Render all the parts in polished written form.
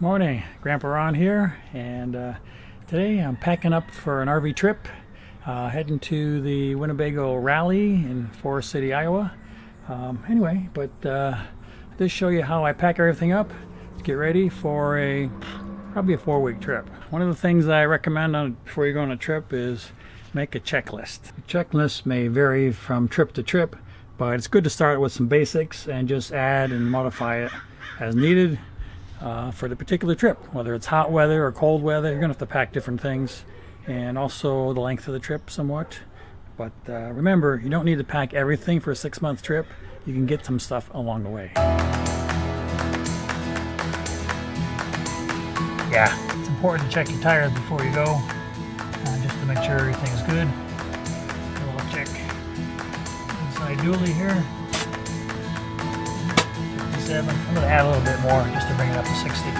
Morning, Grandpa Ron here, and today I'm packing up for an RV trip, heading to the Winnebago Rally in Forest City, Iowa. Just show you how I pack everything up to get ready for probably a 4-week trip. One of the things I recommend before you go on a trip is make a checklist. The checklist may vary from trip to trip, but it's good to start with some basics and just add and modify it as needed. For the particular trip, whether it's hot weather or cold weather, you're going to have to pack different things, and also the length of the trip somewhat. But remember, you don't need to pack everything for a 6-month trip. You can get some stuff along the way. Yeah, it's important to check your tires before you go, just to make sure everything is good. A little check inside dually here. I'm going to add a little bit more just to bring it up to 60.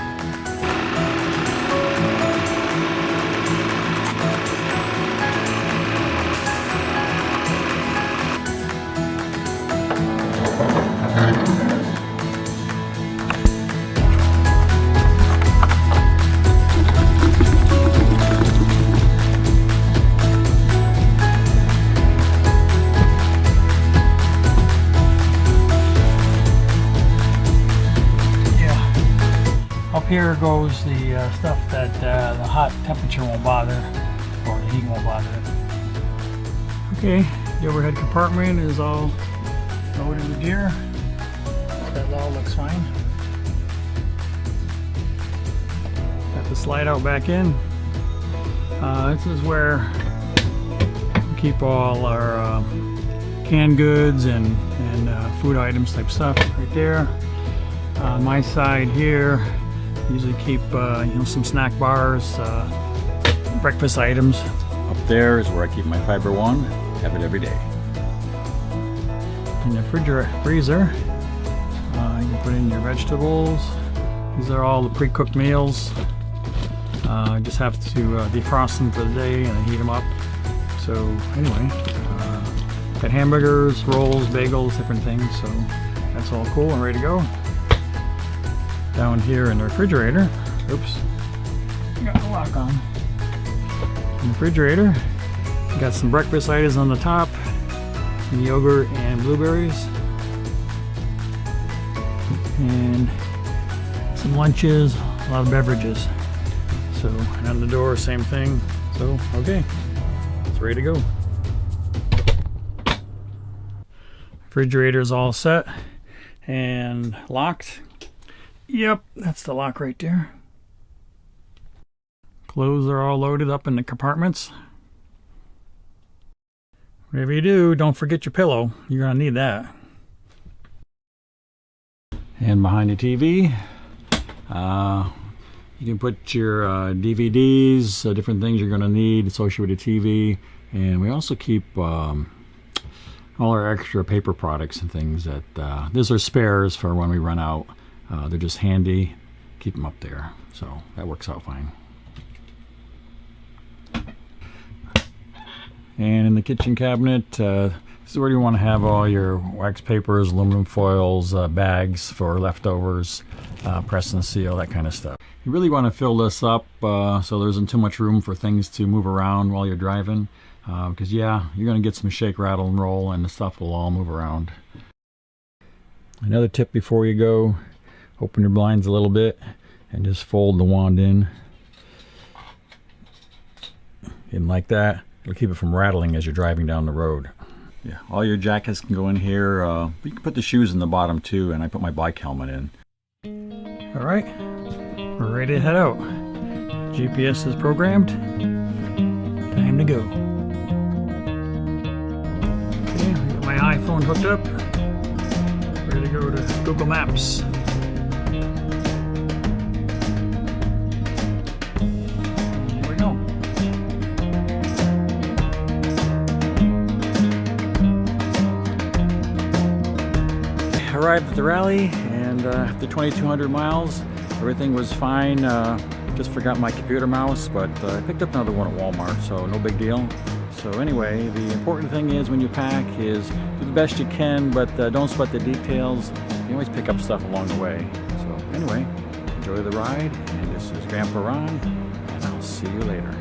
Here goes the stuff that the hot temperature won't bother, or the heat won't bother it. Okay, the overhead compartment is all loaded with gear. That all looks fine. Got the slide out back in. This is where we keep all our canned goods and food items type stuff right there. On my side here, usually keep some snack bars, breakfast items. Up there is where I keep my Fiber One. Have it every day. In the freezer, you can put in your vegetables. These are all the pre-cooked meals. Just have to defrost them for the day and heat them up. So anyway, got hamburgers, rolls, bagels, different things. So that's all cool and ready to go. Down here in the refrigerator, oops, got the lock on. In the refrigerator, got some breakfast items on the top, some yogurt and blueberries, and some lunches, a lot of beverages. So, and on the door, same thing. So, okay, it's ready to go. Refrigerator is all set and locked. Yep, that's the lock right there. Clothes are all loaded up in the compartments. Whatever you do, don't forget your pillow. You're gonna need that. And behind the TV, you can put your DVDs, different things you're gonna need associated with the TV. And we also keep all our extra paper products and things that, these are spares for when we run out. They're just handy, keep them up there, so that works out fine. And in the kitchen cabinet, this is where you want to have all your wax papers, aluminum foils, bags for leftovers, press and seal, that kind of stuff. You really want to fill this up so there isn't too much room for things to move around while you're driving, because yeah, you're going to get some shake, rattle, and roll, and the stuff will all move around. Another tip before you go: open your blinds a little bit and just fold the wand in like that. It'll keep it from rattling as you're driving down the road. Yeah, all your jackets can go in here. You can put the shoes in the bottom too, and I put my bike helmet in. All right, we're ready to head out. GPS is programmed. Time to go. Okay, I got my iPhone hooked up. Ready to go to Google Maps. Arrived at the rally, and after 2,200 miles, everything was fine. Just forgot my computer mouse, but I picked up another one at Walmart, so no big deal. So anyway, the important thing is when you pack is do the best you can, but don't sweat the details. You always pick up stuff along the way. So anyway, enjoy the ride. And this is Grandpa Ron, and I'll see you later.